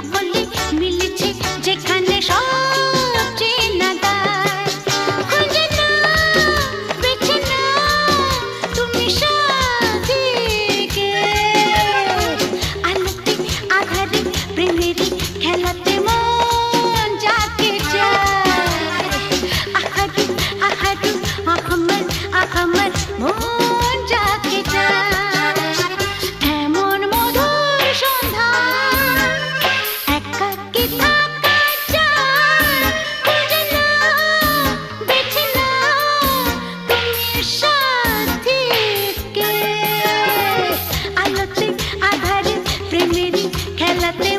নকলে মিলেছে যেখানে সব চেনা দায়। খুঁজে নাও, বেছে নাও তুমি সাথীকে, আলোতে আধারে প্রেমেরই খেলাতে